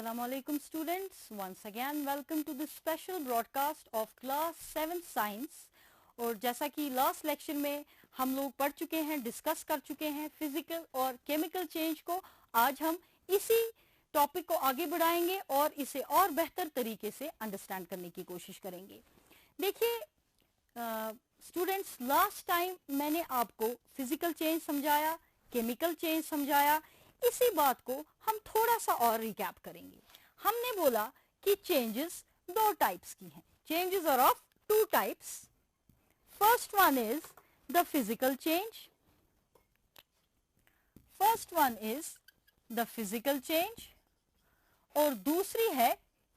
Assalamu alaikum students. Once again welcome to this special broadcast of class 7 science. और जैसा कि last lecture में हम लोग पढ़ चुके हैं, डिस्कस कर चुके हैं फिजिकल और केमिकल चेंज को, आज हम इसी टॉपिक को आगे बढ़ाएंगे और इसे और बेहतर तरीके से अंडरस्टैंड करने की कोशिश करेंगे। देखिए स्टूडेंट्स, लास्ट टाइम मैंने आपको फिजिकल चेंज समझाया, केमिकल चेंज समझाया। इसी बात को हम थोड़ा सा और रिकैप करेंगे। हमने बोला कि चेंजेस दो टाइप्स की हैं। Changes are of two types. First one is the physical change, और दूसरी है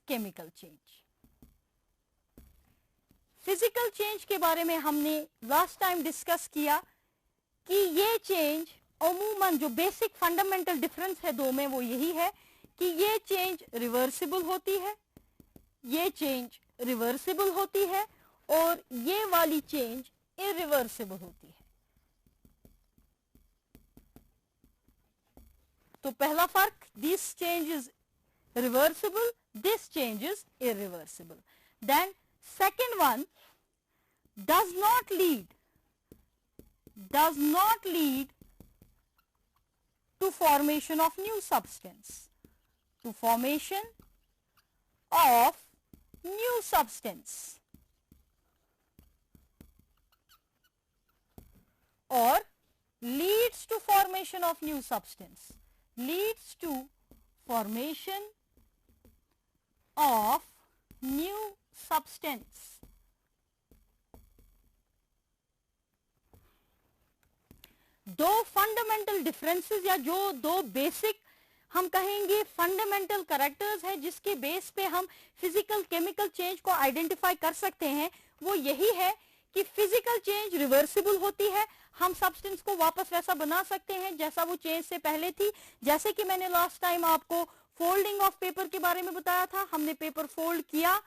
केमिकल चेंज। फिजिकल चेंज के बारे में हमने लास्ट टाइम डिस्कस किया कि ये चेंज अमूमन जो बेसिक फंडामेंटल डिफरेंस है दो में वो यही है कि ये चेंज रिवर्सिबल होती है, और ये वाली चेंज इरिवर्सिबल होती है। तो पहला फर्क, this change is reversible, this change is irreversible. Then second one, does not lead to formation of new substance, or leads to formation of new substance, दो फंडामेंटल डिफरेंसेस या जो दो बेसिक हम कहेंगे फंडामेंटल कैरेक्टर्स है जिसके base पे हम फिजिकल केमिकल चेंज को आइडेंटिफाई कर सकते हैं, वो यही है कि फिजिकल चेंज रिवर्सिबल होती है। हम सब्सटेंस को वापस वैसा बना सकते हैं जैसा वो चेंज से पहले थी। जैसे कि मैंने लास्ट टाइम आपको फोल्डिंग ऑफ पेपर के बारे में बताया था। हमने पेपर फोल्ड किया,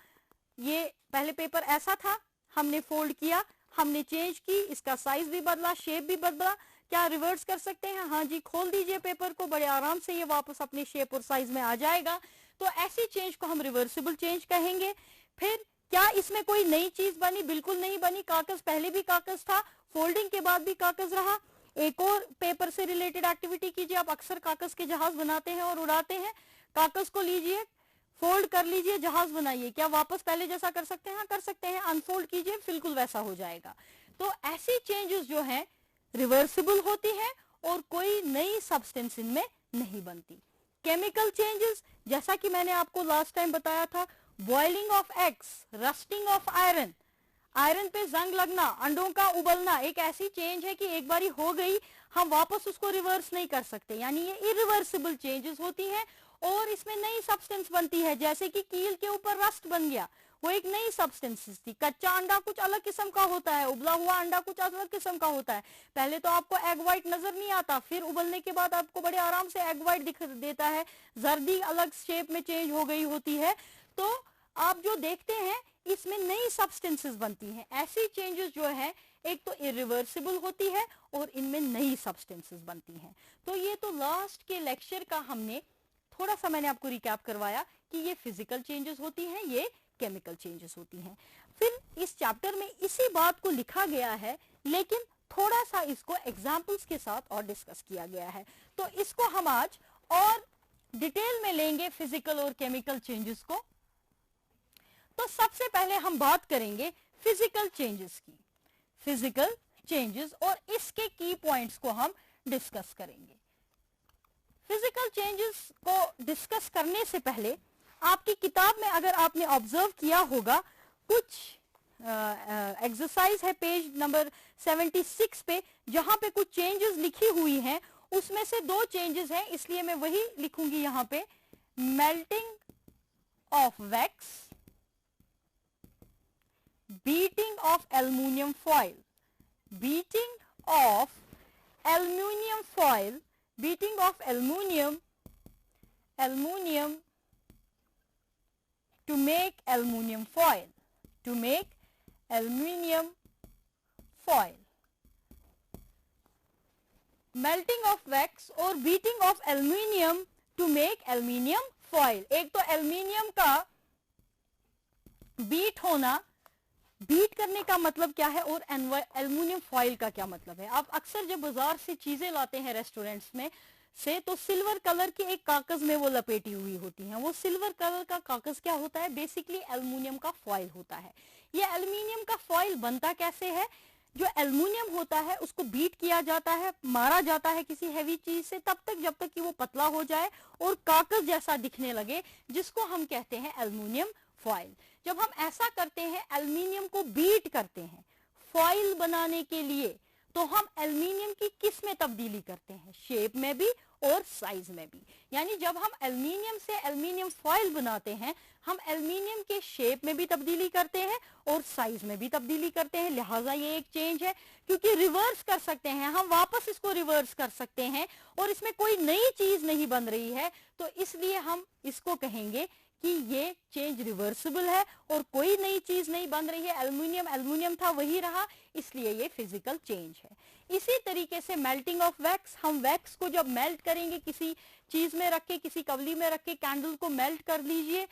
ये पहले पेपर ऐसा था, हमने फोल्ड किया, हमने चेंज की, इसका साइज भी बदला, शेप भी बदला। क्या रिवर्स कर सकते हैं? हाँ जी, खोल दीजिए पेपर को, बड़े आराम से ये वापस अपने शेप और साइज में आ जाएगा। तो ऐसी चेंज को हम रिवर्सिबल चेंज कहेंगे। फिर क्या इसमें कोई नई चीज बनी? बिल्कुल नहीं बनी। कागज पहले भी कागज था, फोल्डिंग के बाद भी कागज रहा। एक और पेपर से रिलेटेड एक्टिविटी कीजिए। आप अक्सर कागज के जहाज बनाते हैं और उड़ाते हैं। कागज को लीजिए, फोल्ड कर लीजिए, जहाज बनाइए। क्या वापस पहले जैसा कर सकते हैं? हाँ, कर सकते हैं। अनफोल्ड कीजिए, बिल्कुल वैसा हो जाएगा। तो ऐसी चेंजेस जो है रिवर्सिबल होती है और कोई नई सब्सटेंस इनमें नहीं बनती। केमिकल चेंजेस, जैसा कि मैंने आपको लास्ट टाइम बताया था, boiling of eggs, rusting of iron, iron पे जंग लगना, अंडों का उबलना, एक ऐसी चेंज है कि एक बारी हो गई, हम वापस उसको रिवर्स नहीं कर सकते, यानी ये इरिवर्सिबल चेंजेस होती हैं और इसमें नई सब्सटेंस बनती है। जैसे कि कील के ऊपर रस्ट बन गया, वो एक नई सब्सटेंस थी। कच्चा अंडा कुछ अलग किस्म का होता है, उबला हुआ अंडा कुछ अलग किस्म का होता है। पहले तो आपको एग व्हाइट नजर नहीं आता, फिर उबलने के बाद आपको बड़े आराम से एग व्हाइट दिख देता है, जर्दी अलग शेप में चेंज हो गई होती है। तो आप जो देखते हैं इसमें नई सब्सटेंसेस बनती हैं। ऐसी चेंजेस जो है एक तो इरिवर्सिबल होती है और इनमें नई सब्सटेंसेस बनती हैं। तो ये तो लास्ट के लेक्चर का हमने थोड़ा सा मैंने आपको रिकैप करवाया कि ये फिजिकल चेंजेस होती हैं, ये केमिकल चेंजेस होती हैं। फिर इस चैप्टर में इसी बात को लिखा गया है, लेकिन थोड़ा सा इसको एग्जाम्पल्स के साथ और डिस्कस किया गया है। तो इसको हम आज और डिटेल में लेंगे, फिजिकल और केमिकल चेंजेस को। तो सबसे पहले हम बात करेंगे फिजिकल चेंजेस की, फिजिकल चेंजेस, और इसके की पॉइंट्स को हम डिस्कस करेंगे। फिजिकल चेंजेस को डिस्कस करने से पहले आपकी किताब में अगर आपने ऑब्जर्व किया होगा, कुछ एक्सरसाइज है पेज नंबर 76 पे, जहां पे कुछ चेंजेस लिखी हुई हैं। उसमें से दो चेंजेस हैं, इसलिए मैं वही लिखूंगी यहां पे। Melting of wax, beating of aluminium foil, beating of aluminium foil, beating of aluminium to make aluminium foil, melting of wax or beating of aluminium to make aluminium foil. एक तो एल्युमिनियम का बीट होना, beat करने का मतलब क्या है, और एल्युमिनियम फॉइल का क्या मतलब है। आप अक्सर जब बाजार से चीजें लाते हैं रेस्टोरेंट्स में से, तो सिल्वर कलर की एक कागज में वो लपेटी हुई होती हैं। वो सिल्वर कलर का कागज क्या होता है, बेसिकली एल्युमिनियम का फॉइल होता है। ये एल्युमिनियम का फॉइल बनता कैसे है, जो एल्युमिनियम होता है उसको बीट किया जाता है, मारा जाता है किसी हैवी चीज से, तब तक जब तक कि वो पतला हो जाए और कागज जैसा दिखने लगे, जिसको हम कहते हैं एल्युमिनियम फॉइल। जब हम ऐसा करते हैं, एल्युमिनियम को बीट करते हैं फॉइल बनाने के लिए, तो हम एल्युमिनियम की किस में तब्दीली करते हैं, शेप में भी और साइज में भी। यानी जब हम एल्युमिनियम से एल्युमिनियम फॉइल बनाते हैं, हम एल्युमिनियम के शेप में भी तब्दीली करते हैं और साइज में भी तब्दीली करते हैं। लिहाजा ये एक चेंज है, क्योंकि रिवर्स कर सकते हैं हम, वापस इसको रिवर्स कर सकते हैं और इसमें कोई नई चीज नहीं बन रही है, तो इसलिए हम इसको कहेंगे कि ये चेंज रिवर्सिबल है और कोई नई चीज नहीं बन रही है। एल्युमिनियम एल्युमिनियम था, वही रहा, इसलिए ये फिजिकल चेंज है। इसी तरीके से मेल्टिंग ऑफ वैक्स, हम वैक्स को जब मेल्ट करेंगे, किसी चीज में रख के, किसी कवली में रख के कैंडल को मेल्ट कर लीजिए,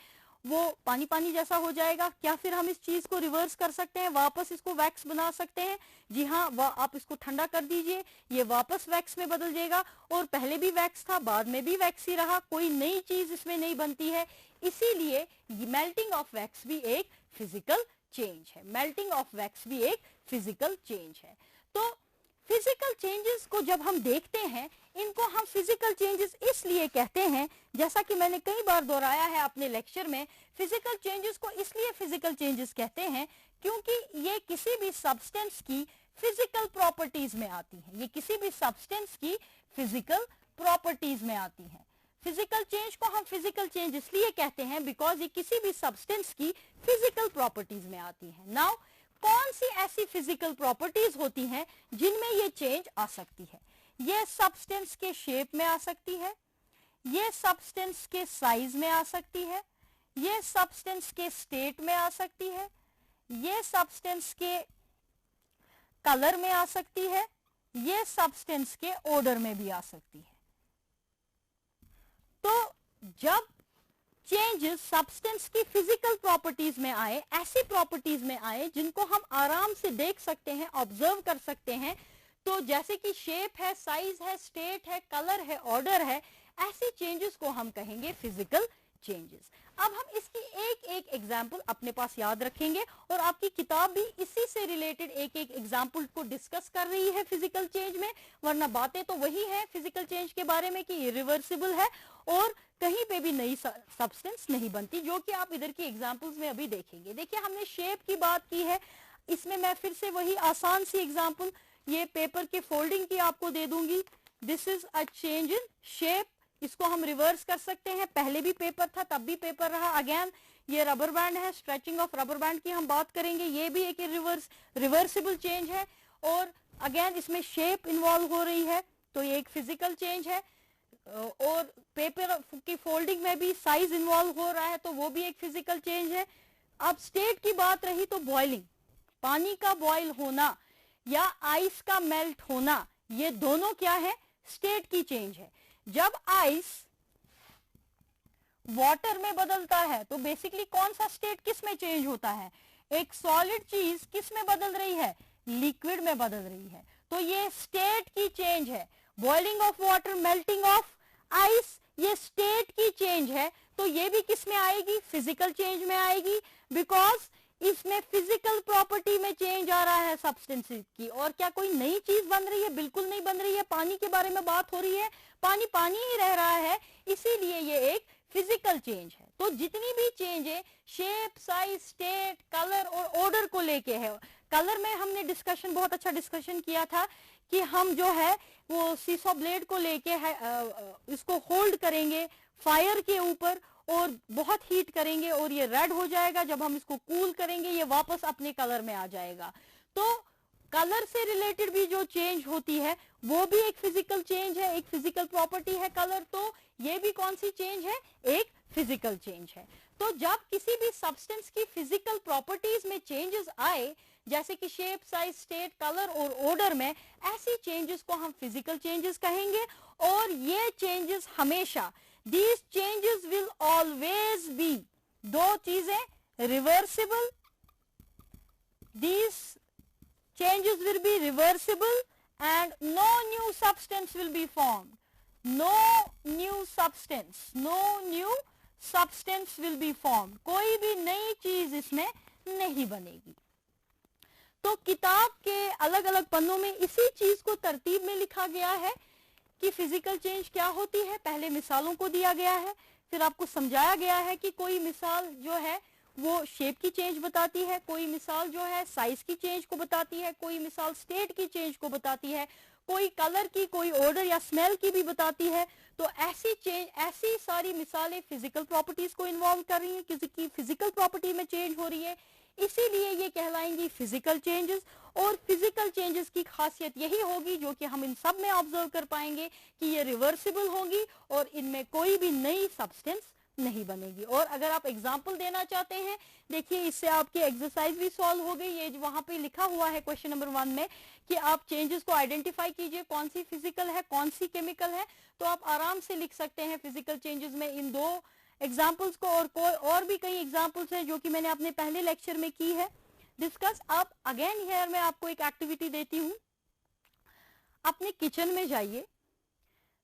वो पानी पानी जैसा हो जाएगा। क्या फिर हम इस चीज को रिवर्स कर सकते हैं, वापस इसको वैक्स बना सकते हैं? जी हाँ, आप इसको ठंडा कर दीजिए, ये वापस वैक्स में बदल जाएगा, और पहले भी वैक्स था, बाद में भी वैक्स ही रहा, कोई नई चीज इसमें नहीं बनती है। इसीलिए मेल्टिंग ऑफ वैक्स भी एक फिजिकल चेंज है, मेल्टिंग ऑफ वैक्स भी एक फिजिकल चेंज है। तो फिजिकल चेंजेस को जब हम देखते हैं, इनको हम फिजिकल चेंजेस इसलिए कहते हैं, जैसा कि मैंने कई बार दोहराया है अपने लेक्चर में, फिजिकल चेंजेस को इसलिए फिजिकल चेंजेस कहते हैं क्योंकि ये किसी भी सब्सटेंस की फिजिकल प्रॉपर्टीज में आती हैं। ये किसी भी सब्सटेंस की फिजिकल प्रॉपर्टीज में आती हैं। फिजिकल चेंज को हम फिजिकल चेंज इसलिए कहते हैं बिकॉज ये किसी भी सब्सटेंस की फिजिकल प्रॉपर्टीज में आती है। नाउ कौन सी ऐसी फिजिकल प्रॉपर्टीज होती हैं जिनमें ये चेंज आ सकती है? ये सब्सटेंस के शेप में आ सकती है, ये सब्सटेंस के साइज में आ सकती है, ये सब्सटेंस के स्टेट में आ सकती है, ये सब्सटेंस के कलर में आ सकती है, ये सब्सटेंस के ऑर्डर में भी आ सकती है। तो जब चेंजेस सब्सटेंस की फिजिकल प्रॉपर्टीज में आए, ऐसी प्रॉपर्टीज में आए जिनको हम आराम से देख सकते हैं, ऑब्जर्व कर सकते हैं, तो जैसे कि शेप है, साइज है, स्टेट है, कलर है, ऑर्डर है, ऐसी चेंजेस को हम कहेंगे फिजिकल चेंजेस। अब हम इसकी एक एक एग्जाम्पल अपने पास याद रखेंगे, और आपकी किताब भी इसी से रिलेटेड एक एक एग्जाम्पल को डिस्कस कर रही है फिजिकल चेंज में, वरना बातें तो वही है फिजिकल चेंज के बारे में कि इरिवर्सिबल है और कहीं पे भी नई सब्सटेंस नहीं बनती, जो कि आप इधर की एग्जाम्पल्स में अभी देखेंगे। देखिए, हमने शेप की बात की है, इसमें मैं फिर से वही आसान सी एग्जाम्पल ये पेपर के फोल्डिंग की आपको दे दूंगी। This is a change in shape, इसको हम रिवर्स कर सकते हैं, पहले भी पेपर था तब भी पेपर रहा। अगेन ये रबर बैंड है, स्ट्रेचिंग ऑफ रबर बैंड की हम बात करेंगे, ये भी एक रिवर्सिबल चेंज है, और अगेन इसमें शेप इन्वॉल्व हो रही है, तो ये एक फिजिकल चेंज है। और पेपर की फोल्डिंग में भी साइज इन्वॉल्व हो रहा है, तो वो भी एक फिजिकल चेंज है। अब स्टेट की बात रही तो बॉइलिंग, पानी का बॉयल होना या आइस का मेल्ट होना, ये दोनों क्या है, स्टेट की चेंज है। जब आइस वाटर में बदलता है तो बेसिकली कौन सा स्टेट किस में चेंज होता है, एक सॉलिड चीज किस में बदल रही है, लिक्विड में बदल रही है, तो ये स्टेट की चेंज है। Boiling of water, melting of ice, ये स्टेट की चेंज है, तो ये भी किस में आएगी, फिजिकल चेंज में आएगी, बिकॉज इसमें फिजिकल प्रॉपर्टी में चेंज आ रहा है सब्सटेंसेस की। और क्या कोई नई चीज बन रही है, बिल्कुल नहीं बन रही है। पानी के बारे में बात हो रही है, पानी पानी ही रह रहा है, इसीलिए ये एक फिजिकल चेंज है। तो जितनी भी चेंज है शेप, साइज, स्टेट, कलर और ऑर्डर को लेके है। कलर में हमने डिस्कशन, बहुत अच्छा डिस्कशन किया था कि हम जो है वो सीसो ब्लेड को लेके है, इसको होल्ड करेंगे फायर के ऊपर और बहुत हीट करेंगे और ये रेड हो जाएगा। जब हम इसको कूल करेंगे ये वापस अपने कलर में आ जाएगा। तो कलर से रिलेटेड भी जो चेंज होती है वो भी एक फिजिकल चेंज है, एक फिजिकल प्रॉपर्टी है कलर। तो ये भी कौन सी चेंज है, एक फिजिकल चेंज है। तो जब किसी भी सब्सटेंस की फिजिकल प्रॉपर्टीज में चेंजेस आए, जैसे कि शेप, साइज, स्टेट, कलर और ऑर्डर में, ऐसी चेंजेस को हम फिजिकल चेंजेस कहेंगे। और ये चेंजेस हमेशा These changes will always be, दो चीजें reversible, these changes will be reversible and no new substance will be formed. No new substance will be formed. कोई भी नई चीज इसमें नहीं बनेगी. तो किताब के अलग अलग पन्नों में इसी चीज को तरतीब में लिखा गया है कि फिजिकल चेंज क्या होती है. पहले मिसालों को दिया गया है, फिर आपको समझाया गया है कि कोई मिसाल जो है वो शेप की चेंज बताती है, कोई मिसाल जो है साइज की चेंज को बताती है, कोई मिसाल स्टेट की चेंज को बताती है, कोई कलर की, कोई ऑर्डर या स्मेल की भी बताती है. तो ऐसी सारी मिसालें फिजिकल प्रॉपर्टीज को इन्वॉल्व कर रही हैं, किसी की फिजिकल प्रॉपर्टी में चेंज हो रही है, इसीलिए ये कहलाएंगी फिजिकल चेंजेस. और फिजिकल चेंजेस की खासियत यही होगी जो कि हम इन सब में ऑब्जर्व कर पाएंगे कि ये रिवर्सिबल होंगी और इनमें कोई भी नई सब्सटेंस नहीं बनेगी. और अगर आप एग्जाम्पल देना चाहते हैं, देखिए इससे आपकी एक्सरसाइज भी सॉल्व हो गई. ये वहां पे लिखा हुआ है क्वेश्चन नंबर 1 में कि आप चेंजेस को आइडेंटिफाई कीजिए, कौन सी फिजिकल है, कौन सी केमिकल है. तो आप आराम से लिख सकते हैं फिजिकल चेंजेस में इन दो एग्जाम्पल्स को. और भी कई एग्जाम्पल्स हैं जो कि मैंने अपने पहले लेक्चर में की है डिस्कस. अब अगेन हियर मैं आपको एक एक्टिविटी देती हूं. अपने किचन में जाइए,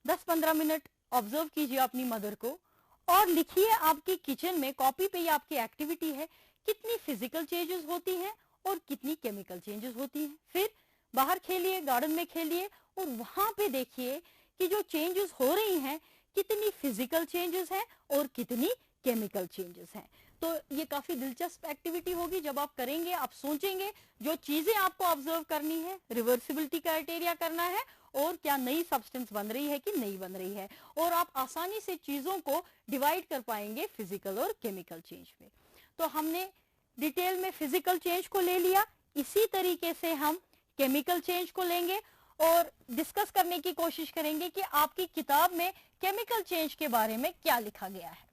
10-15 मिनट ऑब्जर्व कीजिए अपनी मदर को और लिखिए आपकी किचन में, कॉपी पे ये आपकी एक्टिविटी है, कितनी फिजिकल चेंजेस होती हैं और कितनी केमिकल चेंजेस होती हैं. फिर बाहर खेलिए, गार्डन में खेलिए और वहां पे देखिए कि जो चेंजेस हो रही हैं कितनी फिजिकल चेंजेस हैं और कितनी केमिकल चेंजेस हैं. तो ये काफी दिलचस्प एक्टिविटी होगी. जब आप करेंगे आप सोचेंगे जो चीजें आपको ऑब्जर्व करनी है, रिवर्सिबिलिटी क्राइटेरिया करना है और क्या नई सब्सटेंस बन रही है कि नहीं बन रही है. और आप आसानी से चीजों को डिवाइड कर पाएंगे फिजिकल और केमिकल चेंज में. तो हमने डिटेल में फिजिकल चेंज को ले लिया, इसी तरीके से हम केमिकल चेंज को लेंगे और डिस्कस करने की कोशिश करेंगे कि आपकी किताब में केमिकल चेंज के बारे में क्या लिखा गया है.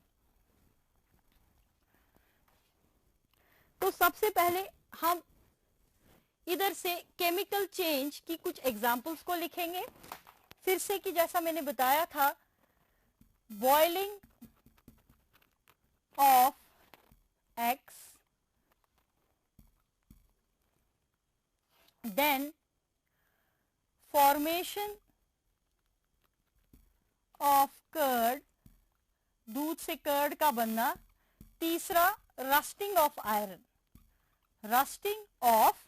तो सबसे पहले हम इधर से केमिकल चेंज की कुछ एग्जांपल्स को लिखेंगे. फिर से कि जैसा मैंने बताया था, boiling of eggs, then formation of curd, दूध से कर्ड का बनना. तीसरा rusting of iron, rusting of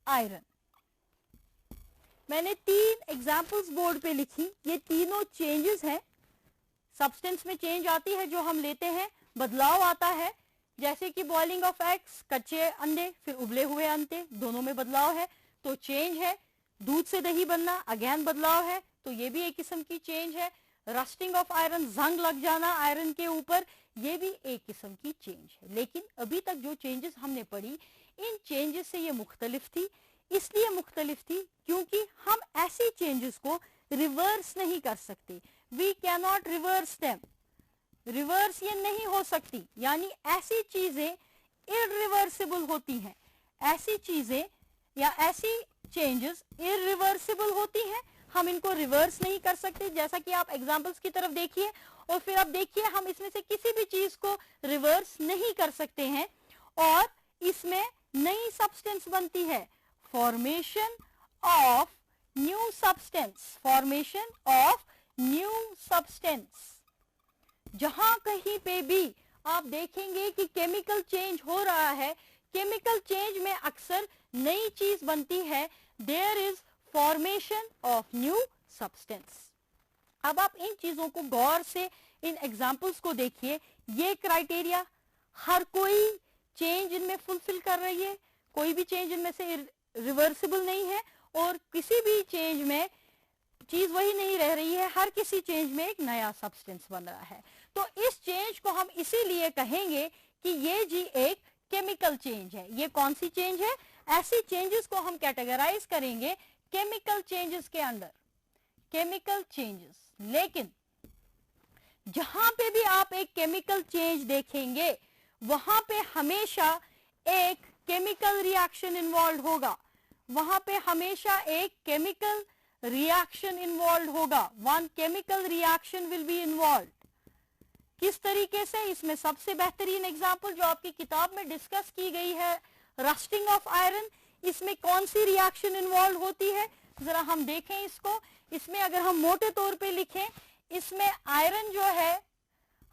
iron. मैंने 3 एग्जाम्पल्स बोर्ड पे लिखी. ये तीनों चेंजेस हैं. सब्सटेंस में चेंज आती है जो हम लेते हैं, बदलाव आता है. जैसे कि बॉइलिंग ऑफ एग्स, कच्चे अंडे फिर उबले हुए अंडे, दोनों में बदलाव है तो चेंज है. दूध से दही बनना, अगेन बदलाव है तो ये भी एक किस्म की चेंज है. रस्टिंग ऑफ आयरन, जंग लग जाना आयरन के ऊपर, ये भी एक किस्म की चेंज है. लेकिन अभी तक जो चेंजेस हमने पढ़ी, इन चेंजेस से ये मुख्तलिफ थी. इसलिए मुख्तलिफ थी क्योंकि हम ऐसी चेंजेस को रिवर्स नहीं कर सकते. We can not reverse them. Reverse ये नहीं हो सकती, यानी ऐसी चीजें इररिवर्सिबल होती हैं. ऐसी चीजें या ऐसी चेंजेस इररिवर्सिबल होती हैं, हम इनको रिवर्स नहीं कर सकते. जैसा कि आप एग्जांपल्स की तरफ देखिए और फिर आप देखिए हम इसमें से किसी भी चीज को रिवर्स नहीं कर सकते हैं और इसमें नई सब्सटेंस बनती है. Formation of new substance, formation of new substance. जहां कहीं पे भी आप देखेंगे कि केमिकल चेंज हो रहा है, केमिकल चेंज में अक्सर नई चीज बनती है. There is formation of new substance. अब आप इन चीजों को गौर से, इन एग्जाम्पल्स को देखिए. ये क्राइटेरिया हर कोई चेंज इनमें फुलफिल कर रही है, कोई भी चेंज इनमें से रिवर्सिबल नहीं है और किसी भी चेंज में चीज वही नहीं रह रही है. हर किसी चेंज में एक नया सब्सटेंस बन रहा है. तो इस चेंज को हम इसीलिए कहेंगे कि ये जी एक केमिकल चेंज है. ये कौन सी चेंज है? ऐसी चेंजेस को हम कैटेगराइज करेंगे केमिकल चेंजेस के अंदर, केमिकल चेंजेस. लेकिन जहां पे भी आप एक केमिकल चेंज देखेंगे वहां पे हमेशा एक केमिकल रिएक्शन इन्वॉल्व होगा. वहां पे हमेशा एक केमिकल रिएक्शन इन्वॉल्व होगा. One chemical reaction will be involve. किस तरीके से? इसमें सबसे बेहतरीन एग्जांपल जो आपकी किताब में डिस्कस की गई है, रस्टिंग ऑफ आयरन। इसमें कौन सी रिएक्शन इन्वॉल्व होती है, जरा हम देखें इसको। इसमें अगर हम मोटे तौर पे लिखें, इसमें आयरन जो है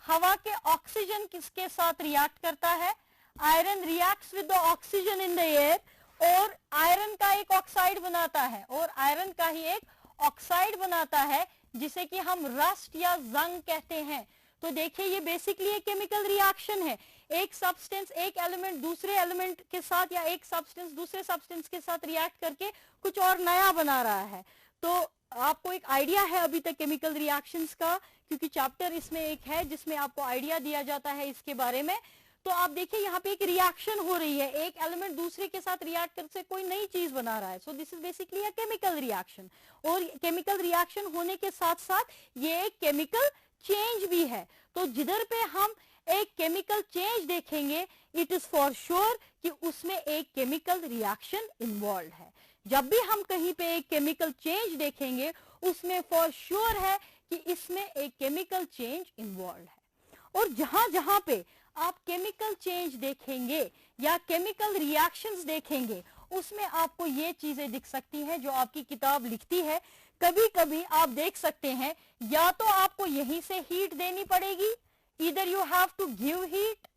हवा के ऑक्सीजन किसके साथ रिएक्ट करता है? Iron reacts with the oxygen in the air, और आयरन का एक ऑक्साइड बनाता है, और आयरन का ही एक ऑक्साइड बनाता है जिसे कि हम रस्ट या जंग कहते हैं। तो देखिए ये बेसिकली एक केमिकल रिएक्शन है। एक सब्सटेंस, एक एलिमेंट दूसरे एलिमेंट के साथ, या एक सब्सटेंस दूसरे सब्सटेंस के साथ रिएक्ट करके कुछ और नया बना रहा है। तो आपको एक आइडिया है अभी तक केमिकल रिएक्शंस का, क्योंकि चैप्टर इसमें एक है जिसमें आपको आइडिया दिया जाता है इसके बारे में। तो आप देखिए यहाँ पे एक रिएक्शन हो रही है, एक एलिमेंट दूसरे के साथ रिएक्ट करके कोई नई चीज बना रहा है। So this is basically a chemical reaction. और केमिकल रिएक्शन होने के साथ साथ ये एक केमिकल चेंज भी है। तो जिधर पे हम एक केमिकल चेंज देखेंगे, इट इज फॉर श्योर कि उसमें एक केमिकल रिएक्शन इन्वॉल्व है। जब भी हम कहीं पे एक केमिकल चेंज देखेंगे, उसमें फॉर श्योर है कि इसमें एक केमिकल चेंज इन्वॉल्व है। और जहां जहां पे आप केमिकल चेंज देखेंगे या केमिकल रिएक्शंस देखेंगे, उसमें आपको ये चीजें दिख सकती हैं जो आपकी किताब लिखती है। कभी कभी आप देख सकते हैं, या तो आपको यहीं से हीट देनी पड़ेगी, either you have to give heat,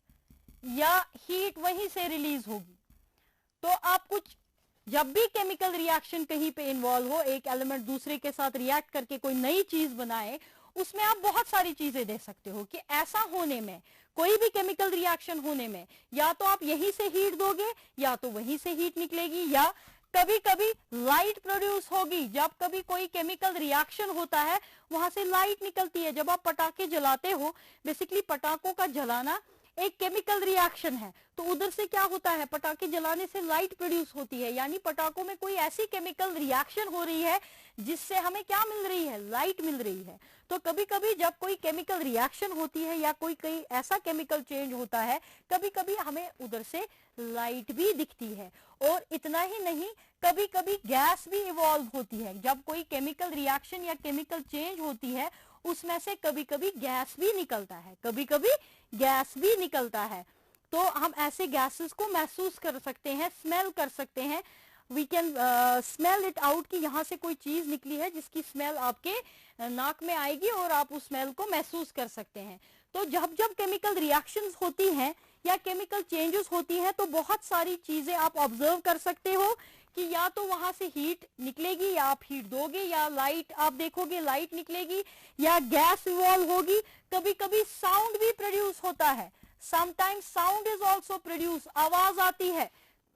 या हीट वहीं से रिलीज होगी। तो आप कुछ, जब भी केमिकल रिएक्शन कहीं पे इन्वॉल्व हो, एक एलिमेंट दूसरे के साथ रिएक्ट करके कोई नई चीज बनाए, उसमें आप बहुत सारी चीजें दे सकते हो कि ऐसा होने में, कोई भी केमिकल रिएक्शन होने में, या तो आप यहीं से हीट दोगे या तो वहीं से हीट निकलेगी, या कभी कभी लाइट प्रोड्यूस होगी। जब कभी कोई केमिकल रिएक्शन होता है, वहां से लाइट निकलती है। जब आप पटाखे जलाते हो, बेसिकली पटाखों का जलाना एक केमिकल रिएक्शन है, तो उधर से क्या होता है, पटाखे जलाने से लाइट प्रोड्यूस होती है, यानी पटाखों में कोई ऐसी केमिकल रिएक्शन हो रही है जिससे हमें क्या मिल रही है, लाइट मिल रही है। तो कभी कभी जब कोई केमिकल रिएक्शन होती है या कोई ऐसा केमिकल चेंज होता है, कभी कभी हमें उधर से लाइट भी दिखती है। और इतना ही नहीं, कभी कभी गैस भी इवॉल्व होती है। जब कोई केमिकल रिएक्शन या केमिकल चेंज होती है, उसमें से कभी कभी गैस भी निकलता है, कभी कभी गैस भी निकलता है। तो हम ऐसे गैसेस को महसूस कर सकते हैं, स्मेल कर सकते हैं। We can smell it out कि यहाँ से कोई चीज निकली है जिसकी स्मेल आपके नाक में आएगी और आप उस स्मेल को महसूस कर सकते हैं। तो जब जब केमिकल रिएक्शंस होती हैं या केमिकल चेंजेस होती हैं, तो बहुत सारी चीजें आप ऑब्जर्व कर सकते हो कि या तो वहां से हीट निकलेगी, या आप हीट दोगे, या लाइट आप देखोगे लाइट निकलेगी, या गैस इवॉल्व होगी। कभी कभी साउंड भी प्रोड्यूस होता है, sometimes sound is also produce, आवाज आती है।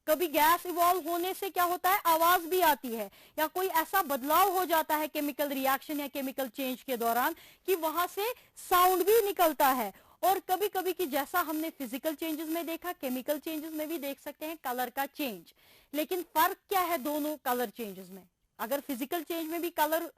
कभी गैस इवॉल्व होने से क्या होता है, आवाज भी आती है, या कोई ऐसा बदलाव हो जाता है केमिकल रिएक्शन या केमिकल चेंज के दौरान कि वहां से साउंड भी निकलता है। और कभी कभी कि जैसा हमने फिजिकल चेंजेस में देखा, केमिकल चेंजेस में भी देख सकते हैं कलर का चेंज। लेकिन फर्क क्या है दोनों कलर चेंजेस में? अगर फिजिकल चेंज में भी कलर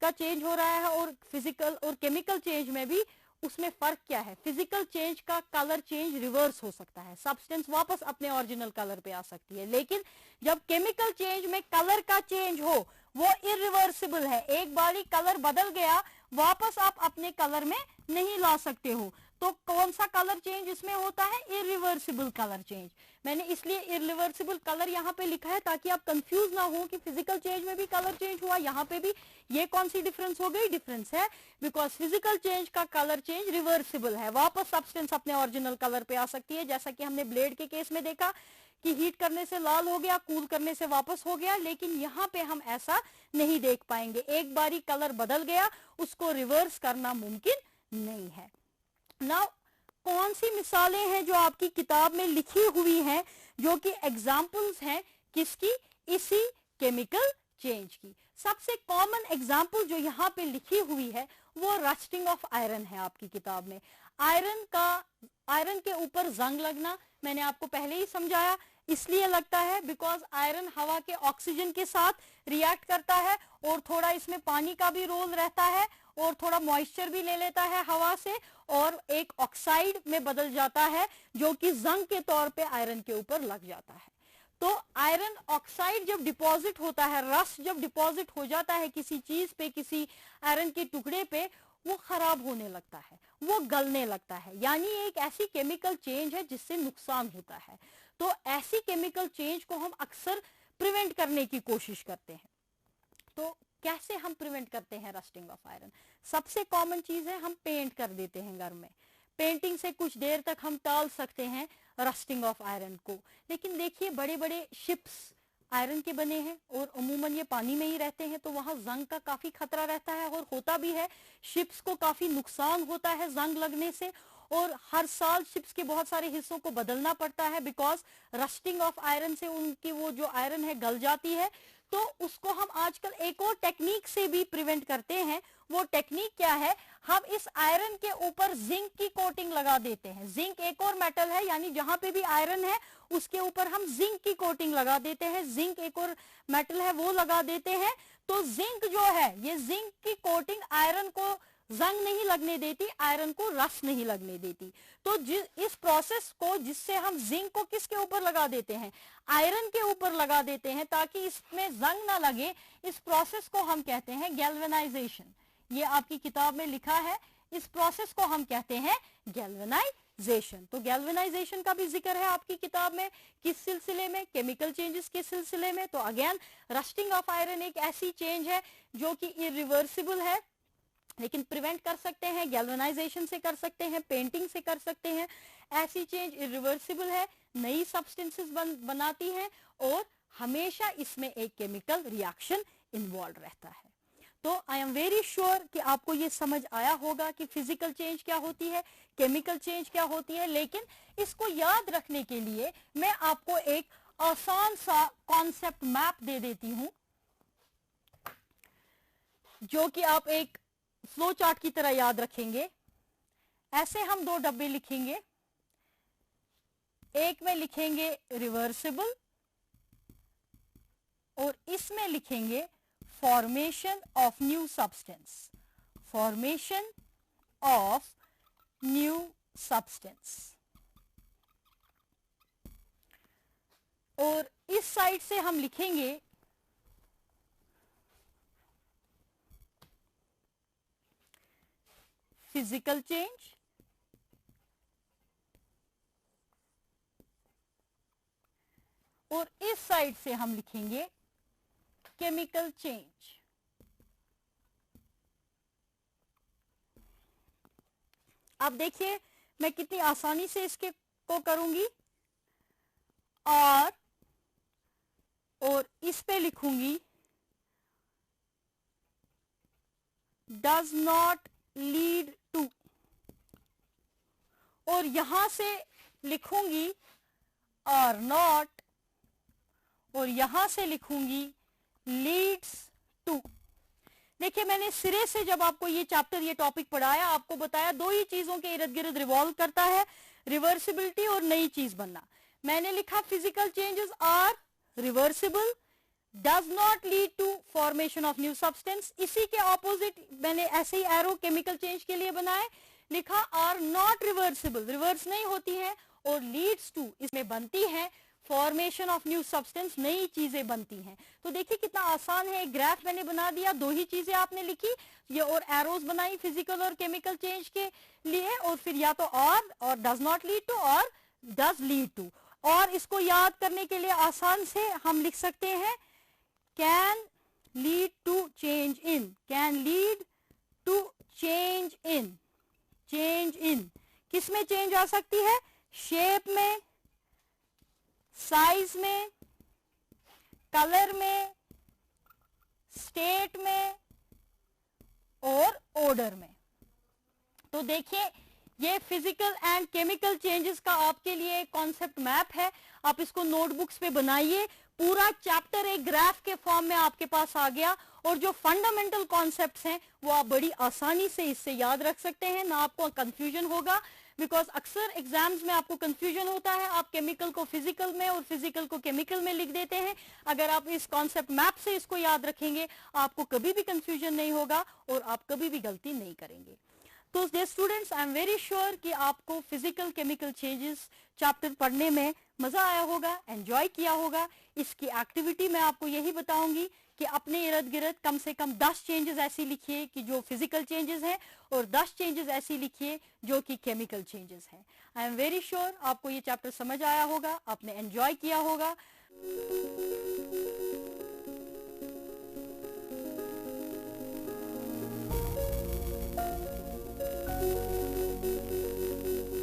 का चेंज हो रहा है और फिजिकल और केमिकल चेंज में भी, उसमें फर्क क्या है? फिजिकल चेंज का कलर चेंज रिवर्स हो सकता है, सब्सटेंस वापस अपने ओरिजिनल कलर पे आ सकती है। लेकिन जब केमिकल चेंज में कलर का चेंज हो, वो इरिवर्सिबल है। एक बारी कलर बदल गया, वापस आप अपने कलर में नहीं ला सकते हो। तो कौन सा कलर चेंज इसमें होता है? Irreversible colour change. मैंने इसलिए इरिवर्सिबल कलर यहाँ पे लिखा है ताकि आप कंफ्यूज ना हो कि फिजिकल चेंज में भी कलर चेंज हुआ, यहाँ पे भी। ये कौन सी डिफरेंस हो गई? डिफरेंस है बिकॉज फिजिकल चेंज का कलर चेंज रिवर्सिबल है, वापस सब्सटेंस अपने ओरिजिनल कलर पे आ सकती है। जैसा कि हमने ब्लेड के केस में देखा कि हीट करने से लाल हो गया, कूल करने से वापस हो गया, लेकिन यहाँ पे हम ऐसा नहीं देख पाएंगे। एक बारी कलर बदल गया, उसको रिवर्स करना मुमकिन नहीं है। नाउ कौन सी मिसालें हैं जो आपकी किताब में लिखी हुई हैं, जो कि एग्जाम्पल्स हैं किसकी? इसी केमिकल चेंज की। सबसे कॉमन एग्जाम्पल जो यहाँ पे लिखी हुई है वो रस्टिंग ऑफ आयरन है आपकी किताब में। आयरन के ऊपर जंग लगना मैंने आपको पहले ही समझाया, इसलिए लगता है बिकॉज आयरन हवा के ऑक्सीजन के साथ रिएक्ट करता है, और थोड़ा इसमें पानी का भी रोल रहता है, और थोड़ा मॉइस्चर भी ले लेता है हवा से, और एक ऑक्साइड में बदल जाता है जो कि जंग के तौर पे आयरन के ऊपर लग जाता है। तो आयरन ऑक्साइड जब डिपॉजिट होता है, रस्ट जब डिपॉजिट हो जाता है किसी चीज पे, किसी आयरन के टुकड़े पे, वो खराब होने लगता है, वो गलने लगता है, यानी एक ऐसी केमिकल चेंज है जिससे नुकसान होता है। तो ऐसी केमिकल चेंज को हम अक्सर प्रिवेंट करने की कोशिश करते हैं। तो कैसे हम प्रिवेंट करते हैं रस्टिंग ऑफ आयरन? सबसे कॉमन चीज है हम पेंट कर देते हैं घर में। पेंटिंग से कुछ देर तक हम टाल सकते हैं रस्टिंग ऑफ आयरन को, लेकिन देखिए बड़े बड़े शिप्स आयरन के बने हैं और अमूमन ये पानी में ही रहते हैं, तो वहां जंग का काफी खतरा रहता है और होता भी है। शिप्स को काफी नुकसान होता है जंग लगने से, और हर साल शिप्स के बहुत सारे हिस्सों को बदलना पड़ता है, बिकॉज रस्टिंग ऑफ आयरन से उनकी वो जो आयरन है गल जाती है। तो उसको हम आजकल एक और टेक्निक से भी प्रिवेंट करते हैं। वो टेक्निक क्या है? हम इस आयरन के ऊपर जिंक की कोटिंग लगा देते हैं। जिंक एक और मेटल है, यानी जहां पे भी आयरन है उसके ऊपर हम जिंक की कोटिंग लगा देते हैं। जिंक एक और मेटल है, वो लगा देते हैं। तो जिंक जो है, ये जिंक की कोटिंग आयरन को जंग नहीं लगने देती, आयरन को रस नहीं लगने देती। तो इस प्रोसेस को, जिससे हम जिंक को किसके ऊपर लगा देते हैं? आयरन के ऊपर लगा देते हैं ताकि इसमें जंग ना लगे। इस प्रोसेस को हम कहते हैं गैल्वेनाइजेशन। ये आपकी किताब में लिखा है, इस प्रोसेस को हम कहते हैं गैल्वेनाइजेशन। तो गैल्वेनाइजेशन का भी जिक्र है आपकी किताब में। किस सिलसिले में? केमिकल चेंजेस के सिलसिले में। तो अगेन रस्टिंग ऑफ आयरन एक ऐसी चेंज है जो कि इरिवर्सिबल है, लेकिन प्रिवेंट कर सकते हैं, गैल्वेनाइजेशन से कर सकते हैं, पेंटिंग से कर सकते हैं। ऐसी चेंज इरिवर्सिबल है, नई सब्सटेंसेस बनाती हैं और हमेशा इसमें एक केमिकल रिएक्शन इन्वॉल्व रहता है। तो आई एम वेरी श्योर कि आपको ये समझ आया होगा कि फिजिकल चेंज क्या होती है, केमिकल चेंज क्या होती है। लेकिन इसको याद रखने के लिए मैं आपको एक आसान सा कॉन्सेप्ट मैप दे देती हूं, जो कि आप एक फ्लो चार्ट की तरह याद रखेंगे। ऐसे हम दो डब्बे लिखेंगे, एक में लिखेंगे रिवर्सिबल और इसमें लिखेंगे formation of new substance. Formation of new substance. और इस साइड से हम लिखेंगे फिजिकल चेंज और इस साइड से हम लिखेंगे केमिकल चेंज। अब देखिए मैं कितनी आसानी से इसके को करूंगी, और इस पे लिखूंगी डज नॉट लीड टू, और यहां से लिखूंगी आर नॉट, और यहां से लिखूंगी लीड्स टू। देखिए मैंने सिरे से जब आपको ये चैप्टर, ये टॉपिक पढ़ाया, आपको बताया दो ही चीजों के इर्द गिर्द रिवॉल्व करता है, रिवर्सिबिलिटी और नई चीज बनना। मैंने लिखा physical changes are reversible, does not lead to formation of new substance. इसी के ऑपोजिट मैंने ऐसे ही एरो केमिकल चेंज के लिए बनाए, लिखा आर नॉट रिवर्सिबल, रिवर्स नहीं होती है, और लीड्स टू, इसमें बनती है फॉर्मेशन ऑफ न्यू सब्सटेंस, नई चीजें बनती हैं। तो देखिए कितना आसान है, एक ग्राफ मैंने बना दिया, दो ही चीजें आपने लिखी ये, और एरोज बनाई फिजिकल और केमिकल चेंज के लिए, और फिर या तो और डज नॉट लीड टू और डज लीड टू। और इसको याद करने के लिए आसान से हम लिख सकते हैं can lead to change in, can lead to change in. Change in किस में चेंज आ सकती है? शेप में, साइज में, कलर में, स्टेट में और ऑर्डर में। तो देखिए ये फिजिकल एंड केमिकल चेंजेस का आपके लिए कॉन्सेप्ट मैप है, आप इसको नोटबुक्स पे बनाइए। पूरा चैप्टर एक ग्राफ के फॉर्म में आपके पास आ गया, और जो फंडामेंटल कॉन्सेप्ट्स हैं वो आप बड़ी आसानी से इससे याद रख सकते हैं, ना आपको कंफ्यूजन होगा। बिकॉज अक्सर एग्जाम्स में आपको कंफ्यूजन होता है, आप केमिकल को फिजिकल में और फिजिकल को केमिकल में लिख देते हैं। अगर आप इस कॉन्सेप्ट मैप से इसको याद रखेंगे, आपको कभी भी कंफ्यूजन नहीं होगा और आप कभी भी गलती नहीं करेंगे। तो dear students, I am very sure कि आपको फिजिकल केमिकल चेंजेस चैप्टर पढ़ने में मजा आया होगा, एंजॉय किया होगा। इसकी एक्टिविटी मैं आपको यही बताऊंगी कि अपने इर्द गिर्द कम से कम 10 चेंजेस ऐसी लिखिए कि जो फिजिकल चेंजेस हैं और 10 चेंजेस ऐसी लिखिए जो कि केमिकल चेंजेस हैं। आई एम वेरी श्योर आपको ये चैप्टर समझ आया होगा, आपने एंजॉय किया होगा।